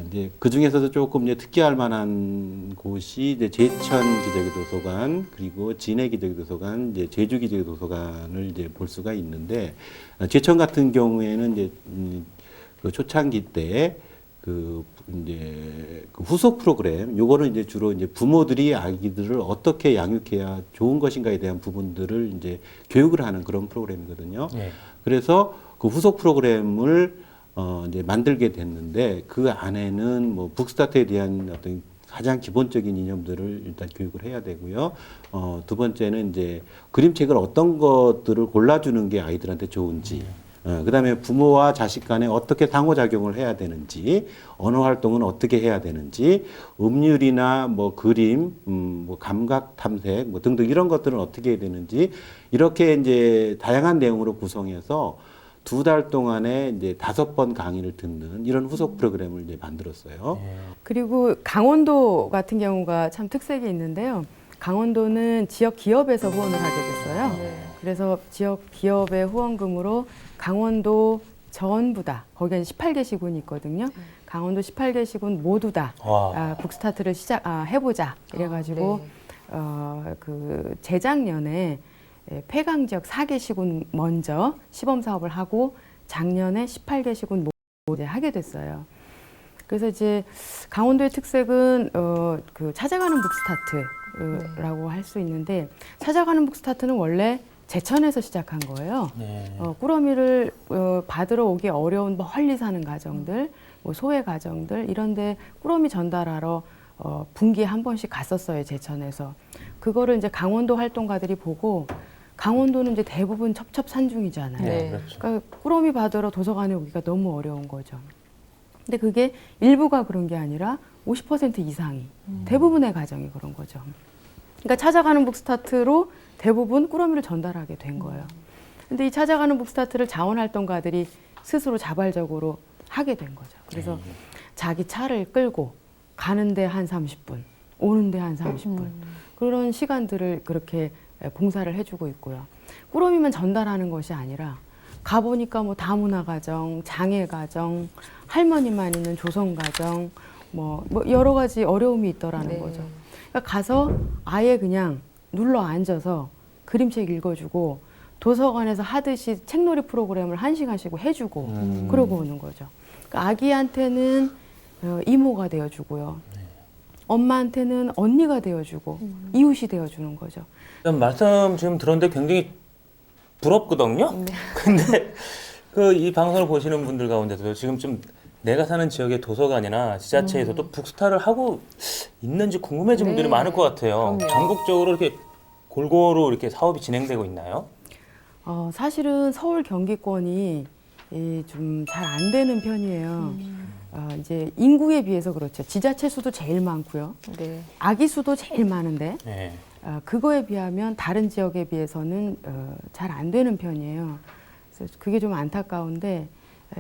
이제 그 중에서도 조금 이제 특기할 만한 곳이 이제 제천 기적의 도서관, 그리고 진해 기적의 도서관, 이제 제주 기적의 도서관을 이제 볼 수가 있는데, 제천 같은 경우에는 이제 그 초창기 때 그 이제 그 후속 프로그램, 요거는 이제 주로 이제 부모들이 아기들을 어떻게 양육해야 좋은 것인가에 대한 부분들을 이제 교육을 하는 그런 프로그램이거든요. 네. 그래서 그 후속 프로그램을 이제 만들게 됐는데, 그 안에는 뭐 북스타트에 대한 어떤 가장 기본적인 이념들을 일단 교육을 해야 되고요. 두 번째는 이제 그림책을 어떤 것들을 골라주는 게 아이들한테 좋은지, 그다음에 부모와 자식 간에 어떻게 상호작용을 해야 되는지, 언어 활동은 어떻게 해야 되는지, 음률이나 뭐 그림, 뭐 감각 탐색 뭐 등등 이런 것들은 어떻게 해야 되는지, 이렇게 이제 다양한 내용으로 구성해서 2달 동안에 이제 5번 강의를 듣는 이런 후속 프로그램을 이제 만들었어요. 그리고 강원도 같은 경우가 참 특색이 있는데요. 강원도는 지역 기업에서 후원을 하게 됐어요. 그래서 지역 기업의 후원금으로 강원도 전부 다, 거기가 18개 시군이 있거든요. 강원도 18개 시군 모두 다 북스타트를 해보자 이래가지고 그 재작년에 폐강 지역 4개 시군 먼저 시범 사업을 하고 작년에 18개 시군 모두 하게 됐어요. 그래서 이제 강원도의 특색은 그 찾아가는 북스타트라고 할 수 있는데, 찾아가는 북스타트는 원래 제천에서 시작한 거예요. 꾸러미를 받으러 오기 어려운 멀리 사는 가정들, 뭐 소외 가정들 이런데 꾸러미 전달하러 분기에 한 번씩 갔었어요, 제천에서. 그거를 이제 강원도 활동가들이 보고, 강원도는 이제 대부분 첩첩산중이잖아요. 네, 그렇죠. 그러니까 꾸러미 받으러 도서관에 오기가 너무 어려운 거죠. 근데 그게 일부가 그런 게 아니라 50% 이상이 대부분의 가정이 그런 거죠. 그러니까 찾아가는 북스타트로 대부분 꾸러미를 전달하게 된 거예요. 근데 이 찾아가는 북스타트를 자원활동가들이 스스로 자발적으로 하게 된 거죠. 그래서 자기 차를 끌고 가는데 한 30분, 오는데 한 30분 그런 시간들을 그렇게 봉사를 해주고 있고요. 꾸러미만 전달하는 것이 아니라 가보니까 뭐 다문화 가정, 장애 가정, 할머니만 있는 조성 가정, 뭐 여러 가지 어려움이 있더라는 거죠. 그러니까 가서 아예 그냥 눌러 앉아서 그림책 읽어주고 도서관에서 하듯이 책놀이 프로그램을 1시간씩 해주고 그러고 오는 거죠. 그러니까 아기한테는 이모가 되어주고요. 엄마한테는 언니가 되어주고 이웃이 되어주는 거죠. 말씀 지금 들었는데 굉장히 부럽거든요. 근데 그 이 방송을 보시는 분들 가운데도 지금 좀 내가 사는 지역의 도서관이나 지자체에서도 북스타를 하고 있는지 궁금해지는 분들이 많을 것 같아요. 전국적으로 이렇게 골고루 이렇게 사업이 진행되고 있나요? 사실은 서울 경기권이 좀 잘 안 되는 편이에요. 이제 인구에 비해서 그렇죠. 지자체 수도 제일 많고요. 아기 수도 제일 많은데 그거에 비하면 다른 지역에 비해서는 잘 안 되는 편이에요. 그래서 그게 좀 안타까운데,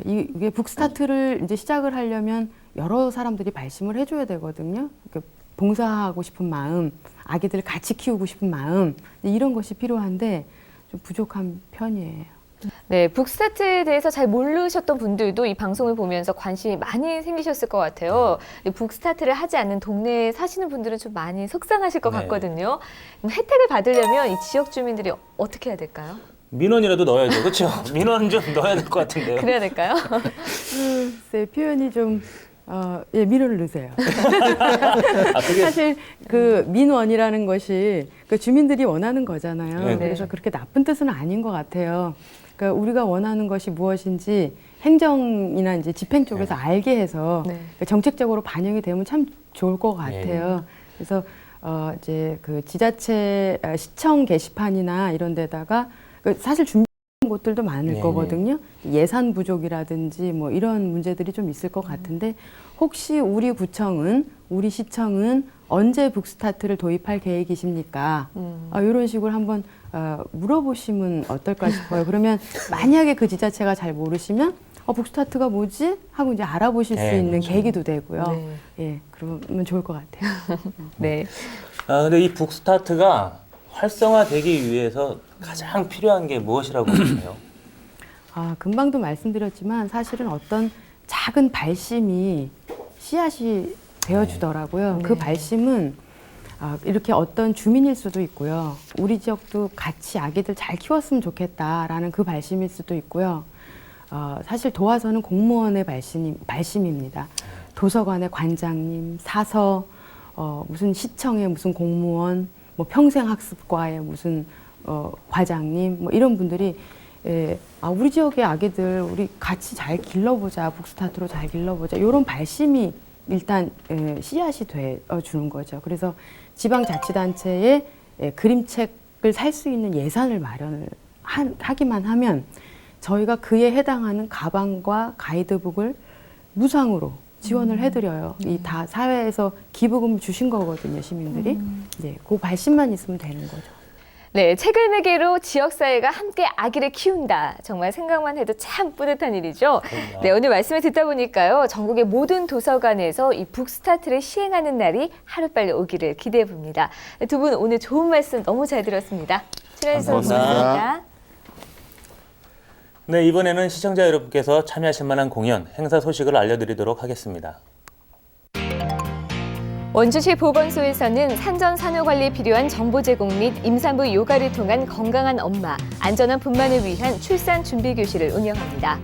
이게 북스타트를 이제 시작을 하려면 여러 사람들이 발심을 해줘야 되거든요. 그러니까 봉사하고 싶은 마음, 아기들 같이 키우고 싶은 마음, 이런 것이 필요한데 좀 부족한 편이에요. 네, 북스타트에 대해서 잘 모르셨던 분들도 이 방송을 보면서 관심이 많이 생기셨을 것 같아요. 북스타트를 하지 않는 동네에 사시는 분들은 좀 많이 속상하실 것 같거든요. 그럼 혜택을 받으려면 이 지역 주민들이 어떻게 해야 될까요? 민원이라도 넣어야죠. 그렇죠? 민원 좀 넣어야 될 것 같은데요. 그래야 될까요? 글쎄, 표현이 좀 민원을 넣으세요. 그게... 사실 그 민원이라는 것이 그 주민들이 원하는 거잖아요. 네네. 그래서 그렇게 나쁜 뜻은 아닌 것 같아요. 그러니까 우리가 원하는 것이 무엇인지 행정이나 이제 집행 쪽에서 알게 해서 정책적으로 반영이 되면 참 좋을 것 같아요. 그래서 이제 그 지자체 시청 게시판이나 이런 데다가 사실 준비한 곳들도 많을 거거든요. 예산 부족이라든지 뭐 이런 문제들이 좀 있을 것 같은데, 혹시 우리 구청은, 우리 시청은 언제 북스타트를 도입할 계획이십니까? 이런 식으로 한번 물어보시면 어떨까 싶어요. 그러면 만약에 그 지자체가 잘 모르시면 북스타트가 뭐지? 하고 이제 알아보실 수 있는 그렇죠. 계기도 되고요. 네. 예, 그러면 좋을 것 같아요. 네. 근데 이 북스타트가 활성화되기 위해서 가장 필요한 게 무엇이라고 보세요? 금방도 말씀드렸지만 사실은 어떤 작은 발심이 씨앗이 되어주더라고요. 그 발심은 이렇게 어떤 주민일 수도 있고요. 우리 지역도 같이 아기들 잘 키웠으면 좋겠다라는 그 발심일 수도 있고요. 사실 도와서는 공무원의 발심입니다. 도서관의 관장님, 사서, 무슨 시청의 무슨 공무원, 뭐 평생학습과의 무슨 과장님, 뭐 이런 분들이 우리 지역의 아기들 우리 같이 잘 길러보자, 북스타트로 잘 길러보자, 이런 발심이 일단 씨앗이 되어주는 거죠. 그래서 지방자치단체에 그림책을 살 수 있는 예산을 마련을 하기만 하면 저희가 그에 해당하는 가방과 가이드북을 무상으로 지원을 해드려요. 이 다 사회에서 기부금을 주신 거거든요, 시민들이. 네, 그 발심만 있으면 되는 거죠. 네, 책을 매개로 지역사회가 함께 아기를 키운다. 정말 생각만 해도 참 뿌듯한 일이죠. 네, 오늘 말씀을 듣다 보니까요. 전국의 모든 도서관에서 이 북스타트를 시행하는 날이 하루빨리 오기를 기대해 봅니다. 두 분 오늘 좋은 말씀 너무 잘 들었습니다. 출연해주셔서 고맙습니다. 네, 이번에는 시청자 여러분께서 참여하실 만한 공연, 행사 소식을 알려드리도록 하겠습니다. 원주시 보건소에서는 산전 산후관리에 필요한 정보 제공 및 임산부 요가를 통한 건강한 엄마, 안전한 분만을 위한 출산 준비 교실을 운영합니다.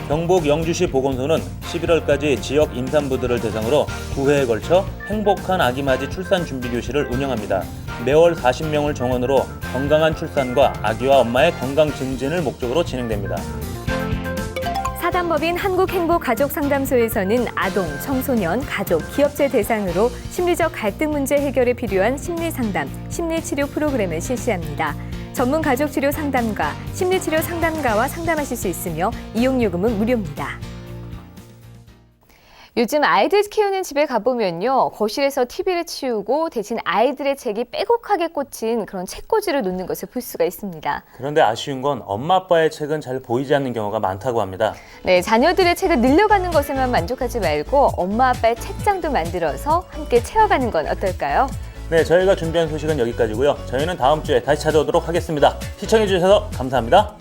경북 영주시 보건소는 11월까지 지역 임산부들을 대상으로 9회에 걸쳐 행복한 아기 맞이 출산 준비 교실을 운영합니다. 매월 40명을 정원으로 건강한 출산과 아기와 엄마의 건강 증진을 목적으로 진행됩니다. 사단법인 한국행복가족상담소에서는 아동, 청소년, 가족, 기업체 대상으로 심리적 갈등 문제 해결에 필요한 심리상담, 심리치료 프로그램을 실시합니다. 전문 가족치료 상담가, 심리치료 상담가와 상담하실 수 있으며 이용요금은 무료입니다. 요즘 아이들 키우는 집에 가보면요. 거실에서 TV를 치우고 대신 아이들의 책이 빼곡하게 꽂힌 그런 책꽂이를 놓는 것을 볼 수가 있습니다. 그런데 아쉬운 건 엄마 아빠의 책은 잘 보이지 않는 경우가 많다고 합니다. 네, 자녀들의 책을 늘려가는 것에만 만족하지 말고 엄마 아빠의 책장도 만들어서 함께 채워가는 건 어떨까요? 네, 저희가 준비한 소식은 여기까지고요. 저희는 다음 주에 다시 찾아오도록 하겠습니다. 시청해주셔서 감사합니다.